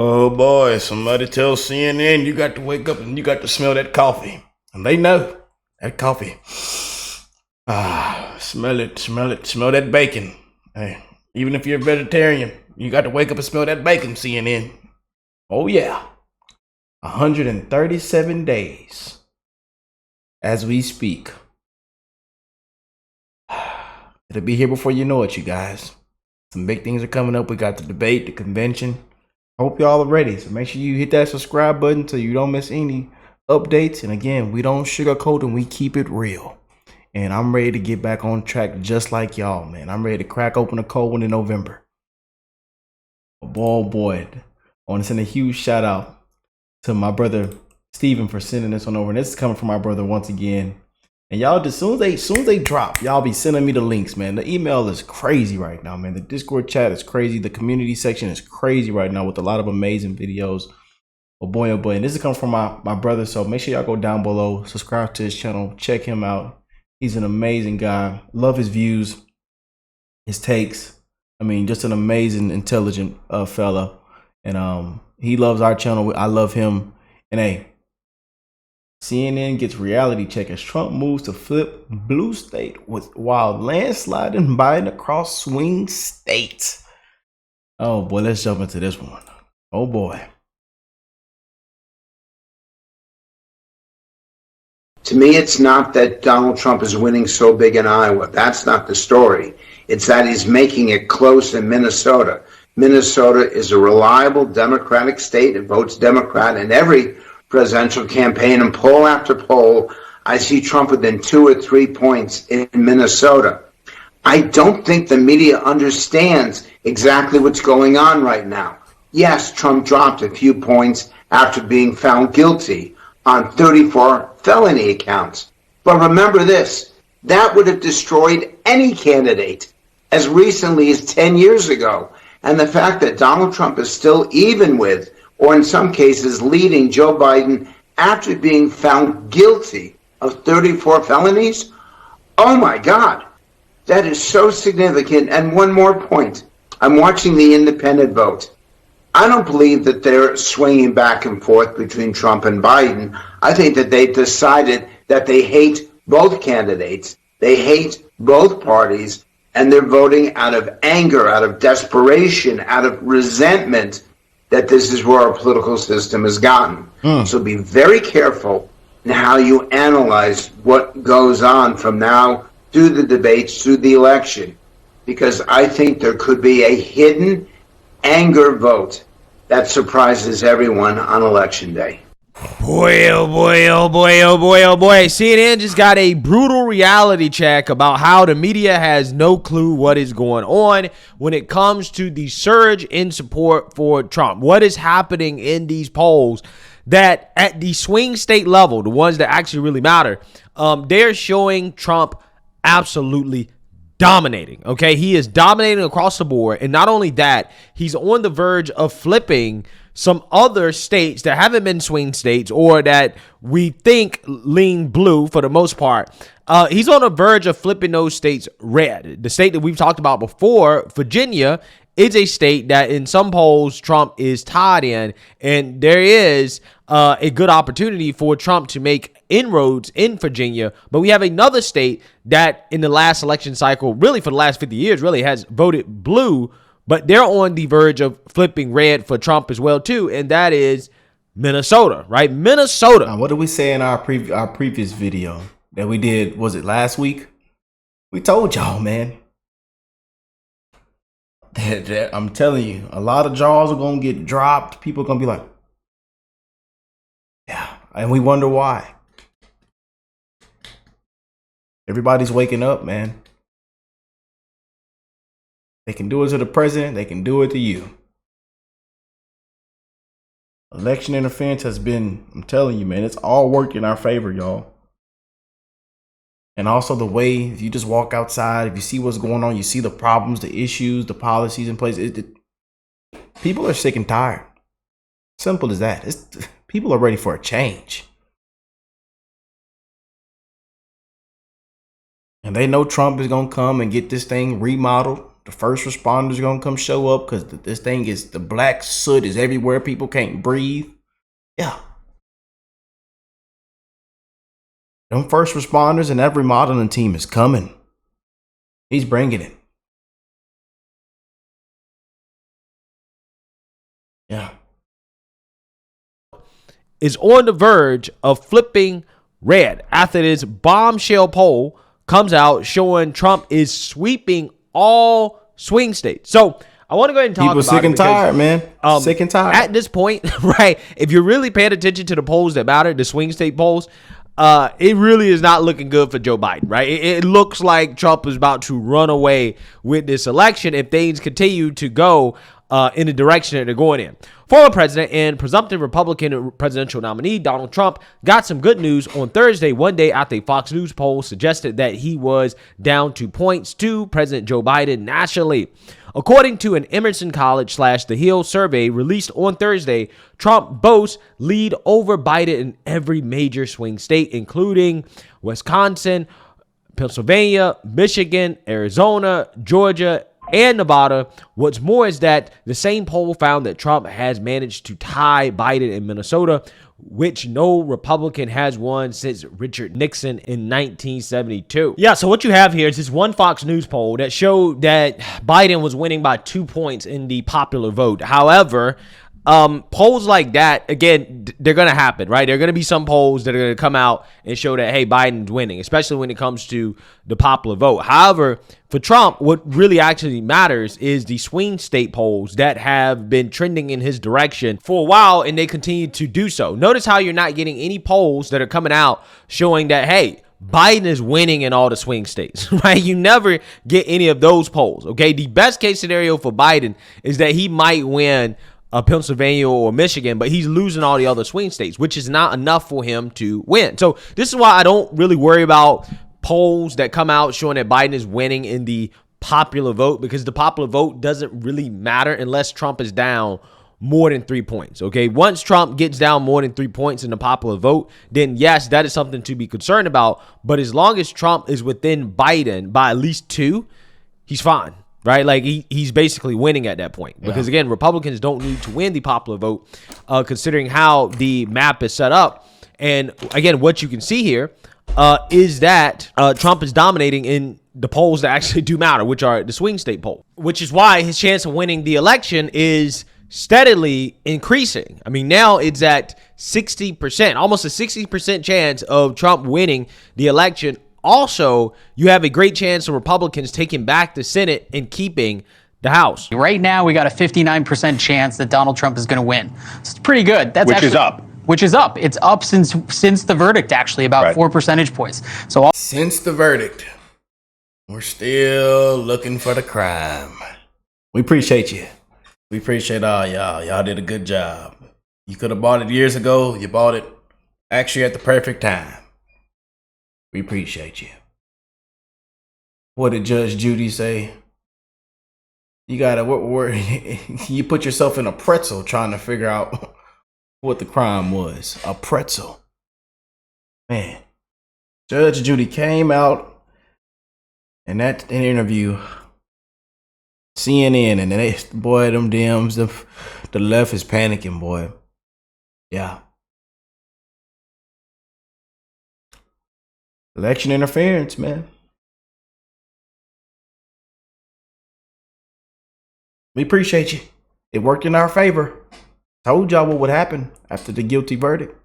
Oh boy, somebody tell CNN you got to wake up and you got to smell that coffee. And they know that coffee. Smell it, smell that bacon. Hey, even if you're a vegetarian, you got to wake up and smell that bacon, CNN. Oh yeah. 137 days as we speak. It'll be here before you know it, you guys. Some big things are coming up. We got the debate, the convention. I hope y'all are ready. So make sure you hit that subscribe button so you don't miss any updates. And again, we don't sugarcoat and we keep it real. And I'm ready to get back on track just like y'all, man. I'm ready to crack open a cold one in November. Oh boy. I want to send a huge shout out to my brother Steven for sending this one over. And this is coming from my brother once again. And y'all, as soon as they drop, y'all be sending me the links, man. The email is crazy right now, man. The Discord chat is crazy. The community section is crazy right now with a lot of amazing videos. Oh boy, oh boy. And this is coming from my brother. So make sure y'all go down below, subscribe to his channel, check him out. He's an amazing guy. Love his views, his takes. I mean, just an amazing, intelligent fella. And he loves our channel. I love him. And hey, CNN gets reality check as Trump moves to flip blue state while landsliding Biden across swing states. Oh boy, let's jump into this one. Oh boy. To me, it's not that Donald Trump is winning so big in Iowa. That's not the story. It's that he's making it close in Minnesota. Minnesota is a reliable Democratic state. It votes Democrat in every presidential campaign, and poll after poll, I see Trump within 2 or 3 points in Minnesota. I don't think the media understands exactly what's going on right now. Yes, Trump dropped a few points after being found guilty on 34 felony accounts. But remember this, that would have destroyed any candidate as recently as 10 years ago. And the fact that Donald Trump is still even with, or in some cases leading Joe Biden after being found guilty of 34 felonies? Oh my God, that is so significant. And one more point, I'm watching the independent vote. I don't believe that they're swinging back and forth between Trump and Biden. I think that they've decided that they hate both candidates, they hate both parties, and they're voting out of anger, out of desperation, out of resentment that this is where our political system has gotten. So be very careful in how you analyze what goes on from now through the debates, through the election, because I think there could be a hidden anger vote that surprises everyone on election day. Boy, oh boy, oh boy, oh boy, oh boy. CNN just got a brutal reality check about how the media has no clue what is going on when it comes to the surge in support for Trump. What is happening in these polls that at the swing state level, the ones that actually really matter, they're showing Trump absolutely dominating. Okay, he is dominating across the board. And not only that, he's on the verge of flipping some other states that haven't been swing states or that we think lean blue for the most part. He's on the verge of flipping those states red. The state that we've talked about before, Virginia, is a state that in some polls Trump is tied in, and there is a good opportunity for Trump to make inroads in Virginia. But we have another state that in the last election cycle, really for the last 50 years, really has voted blue, but they're on the verge of flipping red for Trump as well too, and that is Minnesota, right? Minnesota. What did we say in our previous video that we did? Was it last week? We told y'all, man. That I'm telling you, a lot of jaws are gonna get dropped. People are gonna be like, yeah, and we wonder why. Everybody's waking up, man. They can do it to the president. They can do it to you. Election interference has been, I'm telling you, man, it's all worked in our favor, y'all. And also the way, if you just walk outside, if you see what's going on, you see the problems, the issues, the policies in place. People are sick and tired. Simple as that. People are ready for a change. And they know Trump is going to come and get this thing remodeled. The first responders gonna come show up because this thing is, the black soot is everywhere. People can't breathe. Yeah. Them first responders and that remodeling team is coming. He's bringing it. Yeah. Is on the verge of flipping red after this bombshell poll comes out showing Trump is sweeping all swing states. So I want to go ahead and talk People about sick and because, tired, man. Sick and tired. At this point, right, if you're really paying attention to the polls that matter, the swing state polls, it really is not looking good for Joe Biden, right? It looks like Trump is about to run away with this election if things continue to go in the direction that they're going in. Former president and presumptive Republican presidential nominee Donald Trump got some good news on Thursday, one day after a Fox News poll suggested that he was down 2 points to President Joe Biden nationally. According to an Emerson College / The Hill survey released on Thursday, Trump boasts lead over Biden in every major swing state, including Wisconsin, Pennsylvania, Michigan, Arizona, Georgia, and Nevada. What's more is that the same poll found that Trump has managed to tie Biden in Minnesota, which no Republican has won since Richard Nixon in 1972. Yeah, so what you have here is this one Fox News poll that showed that Biden was winning by 2 points in the popular vote. However, polls like that, again, they're going to happen, right? There are going to be some polls that are going to come out and show that, hey, Biden's winning, especially when it comes to the popular vote. However, for Trump, what really actually matters is the swing state polls that have been trending in his direction for a while, and they continue to do so. Notice how you're not getting any polls that are coming out showing that, hey, Biden is winning in all the swing states, right? You never get any of those polls, okay? The best case scenario for Biden is that he might win Pennsylvania or Michigan, but he's losing all the other swing states, which is not enough for him to win. So this is why I don't really worry about polls that come out showing that Biden is winning in the popular vote, because the popular vote doesn't really matter unless Trump is down more than 3 points. Okay. Once Trump gets down more than 3 points in the popular vote, then yes, that is something to be concerned about. But as long as Trump is within Biden by at least 2, he's fine. Right? Like he's basically winning at that point, because again, Republicans don't need to win the popular vote, considering how the map is set up. And again, what you can see here is that Trump is dominating in the polls that actually do matter, which are the swing state poll, which is why his chance of winning the election is steadily increasing. I mean, now it's at 60%, almost a 60% chance of Trump winning the election. Also, you have a great chance of Republicans taking back the Senate and keeping the House. Right now, we got a 59% chance that Donald Trump is going to win. So it's pretty good. That's Which is up. Which is up. It's up since the verdict, actually, about 4 percentage points. So since the verdict, we're still looking for the crime. We appreciate you. We appreciate all y'all. Y'all did a good job. You could have bought it years ago. You bought it actually at the perfect time. We appreciate you. What did Judge Judy say? You gotta, you put yourself in a pretzel trying to figure out what the crime was. A pretzel. Man. Judge Judy came out in that interview, CNN, and they, boy, them DMs, the left is panicking, boy. Yeah. Election interference, man. We appreciate you. It worked in our favor. Told y'all what would happen after the guilty verdict.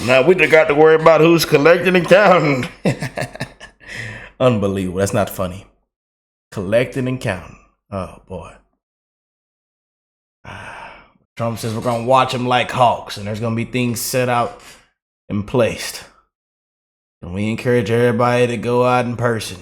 Now we just got to worry about who's collecting and counting. Unbelievable. That's not funny. Collecting and counting. Oh, boy. Trump says we're going to watch them like hawks, and there's going to be things set out and placed. And we encourage everybody to go out in person.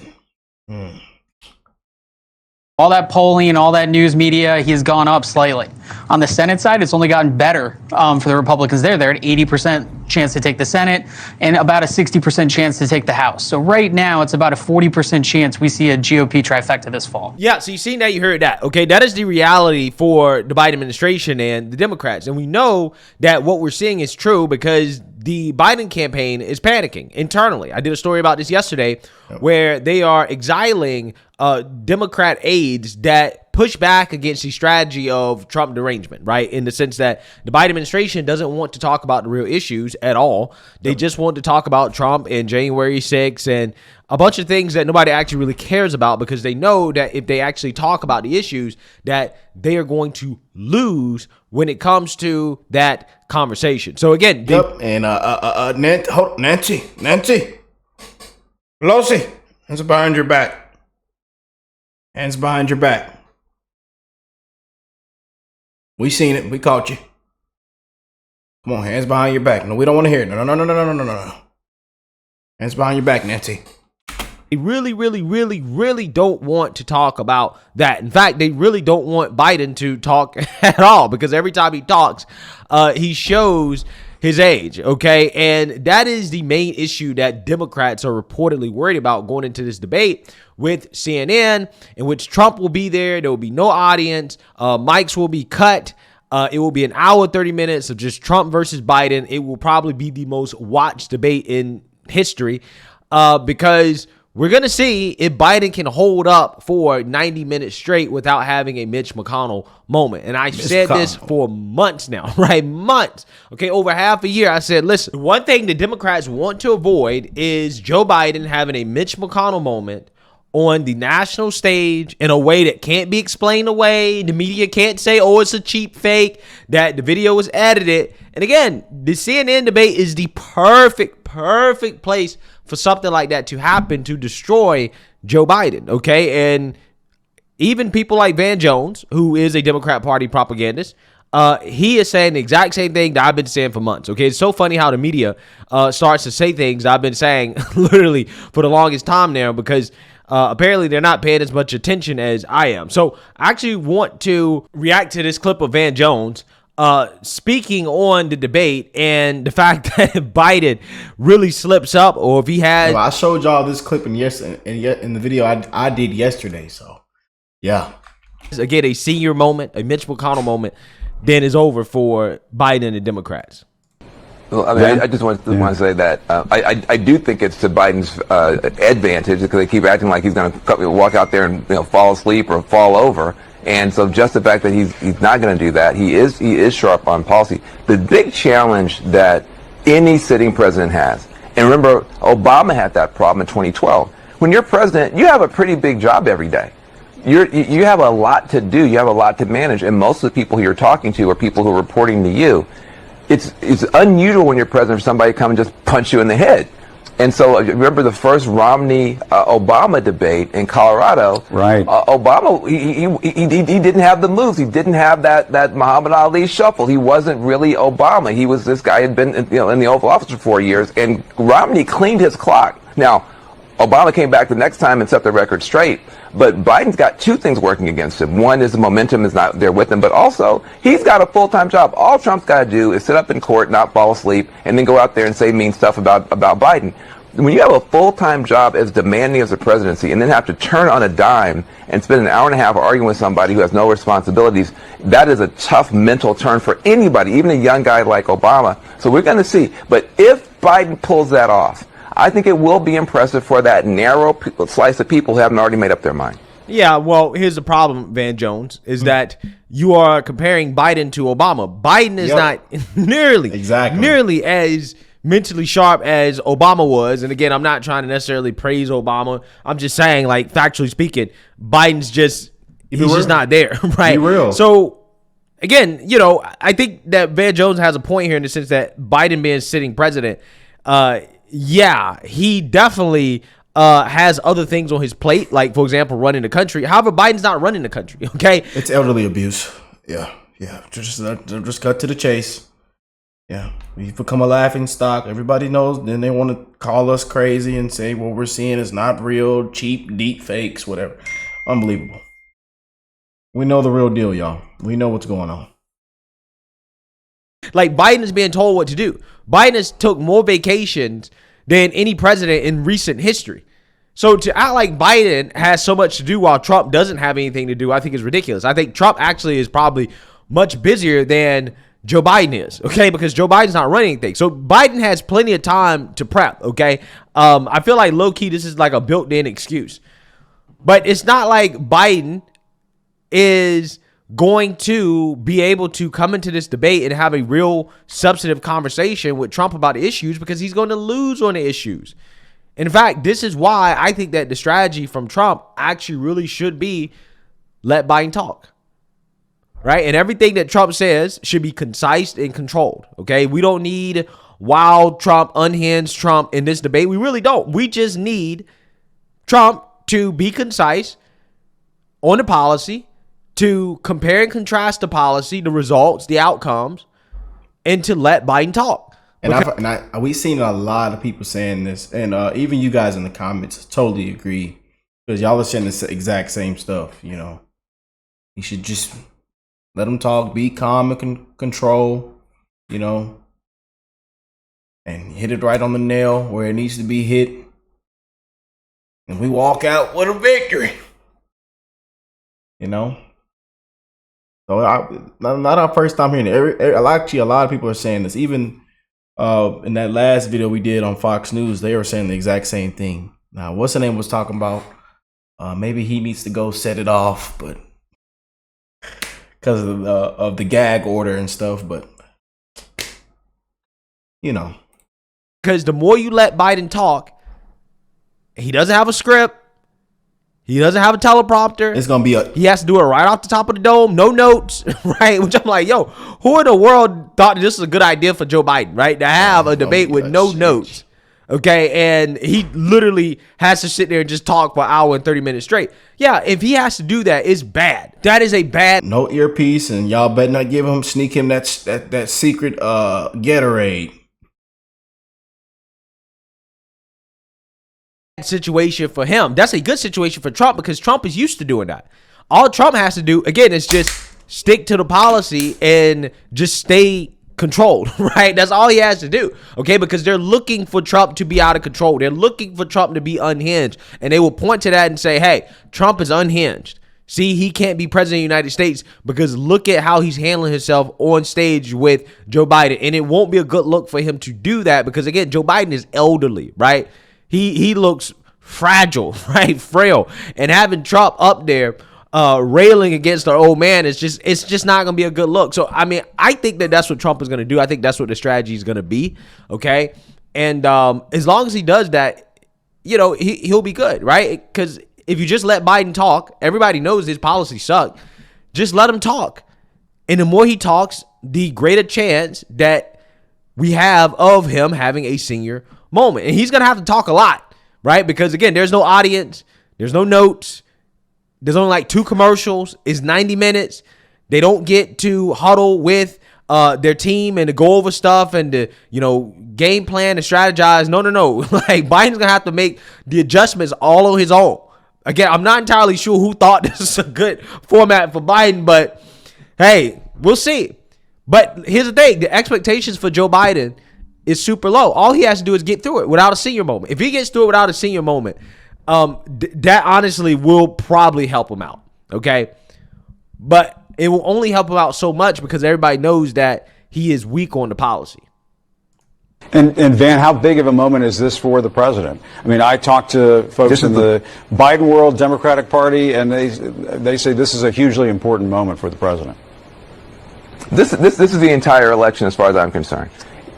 all that polling and all that news media, he's gone up slightly. On the Senate side, it's only gotten better for the Republicans there. They're at 80% chance to take the Senate and about a 60% chance to take the House. So right now, it's about a 40% chance we see a GOP trifecta this fall. Yeah, so you seen that, you heard that. Okay, that is the reality for the Biden administration and the Democrats. And we know that what we're seeing is true because the Biden campaign is panicking internally. I did a story about this yesterday where they are exiling Democrat aides that push back against the strategy of Trump derangement, right? In the sense that the Biden administration doesn't want to talk about the real issues at all. They just want to talk about Trump and January 6th and a bunch of things that nobody actually really cares about because they know that if they actually talk about the issues that they are going to lose when it comes to that conversation. So again, and Nancy Pelosi, hands behind your back. Hands behind your back. We seen it. We caught you. Come on, hands behind your back. No, we don't want to hear it. No. Hands behind your back, Nancy. They really don't want to talk about that. In fact, they really don't want Biden to talk at all because every time he talks, he shows his age, okay? And that is the main issue that Democrats are reportedly worried about going into this debate with CNN, in which Trump will be there. There will be no audience. Mics will be cut. It will be an hour, 30 minutes of just Trump versus Biden. It will probably be the most watched debate in history because we're going to see if Biden can hold up for 90 minutes straight without having a Mitch McConnell moment. And I've said this for months now, right? Months. Okay, over half a year. I said, listen, one thing the Democrats want to avoid is Joe Biden having a Mitch McConnell moment on the national stage in a way that can't be explained away. The media can't say, oh, it's a cheap fake, that the video was edited. And again, the CNN debate is the perfect place for something like that to happen to destroy Joe Biden, okay? And even people like Van Jones, who is a Democrat Party propagandist, he is saying the exact same thing that I've been saying for months, okay? It's so funny how the media starts to say things I've been saying literally for the longest time now because apparently they're not paying as much attention as I am. So I actually want to react to this clip of Van Jones speaking on the debate and the fact that Biden really slips up, or if he had. Well, I showed y'all this clip in the video I did yesterday. So, yeah. Again, a senior moment, a Mitch McConnell moment, then is over for Biden and the Democrats. Well, I mean, I just want to say that I do think it's to Biden's advantage because they keep acting like he's going to walk out there and fall asleep or fall over. And so just the fact that he's not going to do that, he is sharp on policy. The big challenge that any sitting president has, and remember, Obama had that problem in 2012. When you're president, you have a pretty big job every day. You have a lot to do. You have a lot to manage. And most of the people you're talking to are people who are reporting to you. It's unusual when you're president for somebody to come and just punch you in the head. And so remember the first Romney-Obama debate in Colorado. Right. Obama, he didn't have the moves. He didn't have that Muhammad Ali shuffle. He wasn't really Obama. He was this guy had been in the Oval Office for 4 years, and Romney cleaned his clock. Now, Obama came back the next time and set the record straight. But Biden's got two things working against him. One is the momentum is not there with him, but also he's got a full-time job. All Trump's got to do is sit up in court, not fall asleep, and then go out there and say mean stuff about Biden. When you have a full-time job as demanding as a presidency and then have to turn on a dime and spend an hour and a half arguing with somebody who has no responsibilities, that is a tough mental turn for anybody, even a young guy like Obama. So we're going to see. But if Biden pulls that off, I think it will be impressive for that narrow slice of people who haven't already made up their mind. Yeah, well, here's the problem, Van Jones, is that you are comparing Biden to Obama. Biden is not nearly as mentally sharp as Obama was. And again, I'm not trying to necessarily praise Obama. I'm just saying, like, factually speaking, Biden's just, he's just not there, right? Be real. So, again, I think that Van Jones has a point here in the sense that Biden being sitting president, yeah, he definitely has other things on his plate, like, for example, running the country. However, Biden's not running the country, okay? It's elderly abuse. Yeah. Just cut to the chase. Yeah. We've become a laughing stock. Everybody knows. Then they want to call us crazy and say what we're seeing is not real, cheap, deep fakes, whatever. Unbelievable. We know the real deal, y'all. We know what's going on. Like, Biden is being told what to do. Biden has took more vacations than any president in recent history. So to act like Biden has so much to do while Trump doesn't have anything to do, I think is ridiculous. I think Trump actually is probably much busier than Joe Biden is, okay? Because Joe Biden's not running anything. So Biden has plenty of time to prep, okay? I feel like low-key this is like a built-in excuse. But it's not like Biden is going to be able to come into this debate and have a real substantive conversation with Trump about the issues, because he's going to lose on the issues. In fact, this is why I think that the strategy from Trump actually really should be let Biden talk, right? And everything that Trump says should be concise and controlled, okay? We don't need wild Trump, unhinged Trump in this debate. We really don't. We just need Trump to be concise on the policy, to compare and contrast the policy, the results, the outcomes, and to let Biden talk. And we've seen a lot of people saying this, and even you guys in the comments totally agree, because y'all are saying the exact same stuff. You know, you should just let them talk, be calm and control, you know, and hit it right on the nail where it needs to be hit, and we walk out with a victory. You know. So not our first time hearing it. Actually, a lot of people are saying this. Even in that last video we did on Fox News, they were saying the exact same thing. Now, what's the name was talking about? Maybe he needs to go set it off, but because of the gag order and stuff. But you know, because the more you let Biden talk, he doesn't have a script. He doesn't have a teleprompter. It's going to be he has to do it right off the top of the dome. No notes, right? Which I'm like, yo, who in the world thought this was a good idea for Joe Biden, right? To have a debate with no notes. Okay. And he literally has to sit there and just talk for an hour and 30 minutes straight. Yeah. If he has to do that, it's bad. That is a bad. No earpiece, and y'all better not sneak him that secret Gatorade. Situation for him. That's a good situation for Trump, because Trump is used to doing that. All Trump has to do, again, is just stick to the policy and just stay controlled, right? That's all he has to do, okay? Because they're looking for Trump to be out of control. They're looking for Trump to be unhinged, and they will point to that and say, hey, Trump is unhinged. See, he can't be president of the United States because look at how he's handling himself on stage with Joe Biden. And it won't be a good look for him to do that because, again, Joe Biden is elderly, right? He looks fragile, right? Frail. And having Trump up there railing against our old man it's just not going to be a good look. So, I mean, I think that that's what Trump is going to do. I think that's what the strategy is going to be, okay? And as long as he does that, you know, he'll be good, right? Because if you just let Biden talk, everybody knows his policies suck. Just let him talk. And the more he talks, the greater chance that we have of him having a senior moment. And he's going to have to talk a lot, right? Because, again, there's no audience. There's no notes. There's only like 2 commercials. It's 90 minutes. They don't get to huddle with their team and to go over stuff and to, you know, game plan and strategize. No. Like, Biden's going to have to make the adjustments all on his own. Again, I'm not entirely sure who thought this is a good format for Biden, but hey, we'll see. But here's the thing. The expectations for Joe Biden is super low. All he has to do is get through it without a senior moment. If he gets through it without a senior moment, that honestly will probably help him out, okay? But it will only help him out so much because everybody knows that he is weak on the policy. And Van, how big of a moment is this for the president? I mean, I talked to folks in the Biden world, Democratic Party, and they say this is a hugely important moment for the president. This is the entire election, as far as I'm concerned.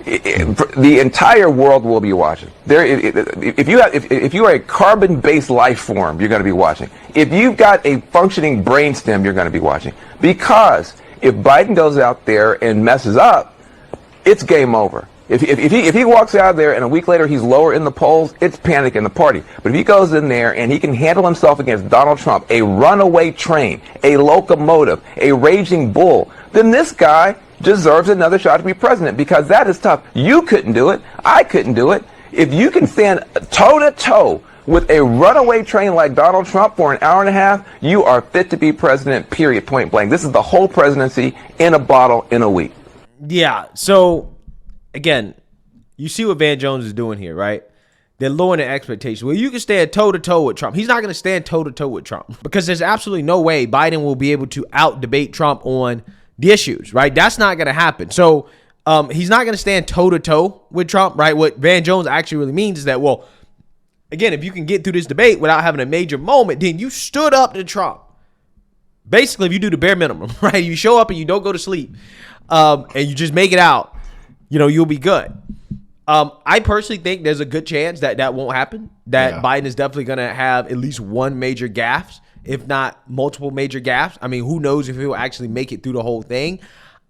The entire world will be watching. If you are a carbon-based life form, you're going to be watching. If you've got a functioning brainstem, you're going to be watching. Because if Biden goes out there and messes up, it's game over. If he walks out there and a week later he's lower in the polls, it's panic in the party. But if he goes in there and he can handle himself against Donald Trump, a runaway train, a locomotive, a raging bull, then this guy deserves another shot to be president, because that is tough. You couldn't do it. I couldn't do it. If you can stand toe-to-toe with a runaway train like Donald Trump for an hour and a half, you are fit to be president, period, point blank. This is the whole presidency in a bottle in a week. Yeah. So again, you see what Van Jones is doing here, right? They're lowering their expectations. Well, you can stand toe-to-toe with Trump. He's not going to stand toe-to-toe with Trump because there's absolutely no way Biden will be able to out-debate Trump on the issues, right? That's not going to happen. So he's not going to stand toe-to-toe with Trump, right? What Van Jones actually really means is that, well, again, if you can get through this debate without having a major moment, then you stood up to Trump. Basically, if you do the bare minimum, right? You show up and you don't go to sleep and you just make it out, you'll be good. I personally think there's a good chance that that won't happen, that Biden is definitely going to have at least one major gaffe, if not multiple major gaffes. I mean, who knows if he'll actually make it through the whole thing.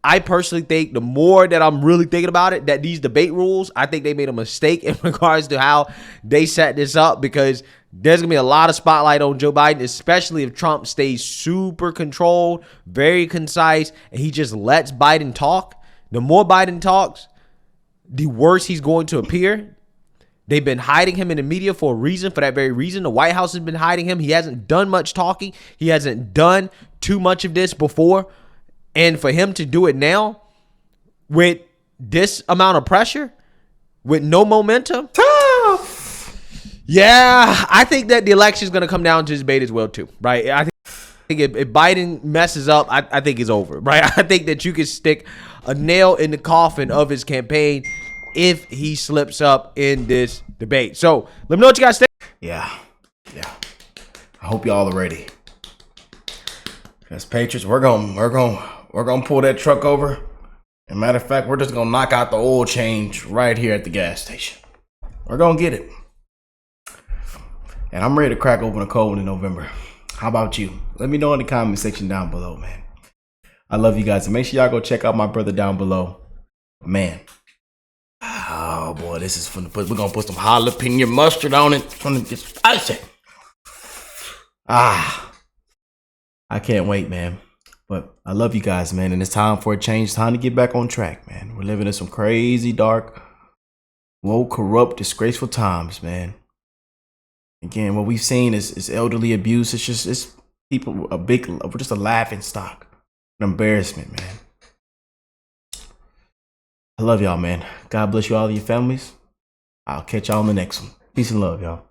I personally think the more that I'm really thinking about it, that these debate rules, I think they made a mistake in regards to how they set this up, because there's going to be a lot of spotlight on Joe Biden, especially if Trump stays super controlled, very concise, and he just lets Biden talk. The more Biden talks, the worse he's going to appear. They've been hiding him in the media for a reason, for that very reason. The White House has been hiding him. He hasn't done much talking. He hasn't done too much of this before. And for him to do it now with this amount of pressure, with no momentum, yeah, I think that the election is going to come down to this debate as well, too, right? I think if Biden messes up, I think it's over, right? I think that you can stick a nail in the coffin of his campaign if he slips up in this debate. So let me know what you guys think. Yeah. I hope y'all are ready. As Patriots, we're gonna pull that truck over. And matter of fact, we're just gonna knock out the oil change right here at the gas station. We're gonna get it. And I'm ready to crack open a cold one in November. How about you? Let me know in the comment section down below, man. I love you guys. And make sure y'all go check out my brother down below. Man. Oh boy, this is fun to put. We're gonna put some jalapeno mustard on it. It's gonna get spicy. I can't wait, man. But I love you guys, man. And it's time for a change. It's time to get back on track, man. We're living in some crazy, dark, woke, corrupt, disgraceful times, man. Again, what we've seen is elderly abuse. It's people we're just a laughing stock, an embarrassment, man. I love y'all, man. God bless you all and your families. I'll catch y'all in the next one. Peace and love, y'all.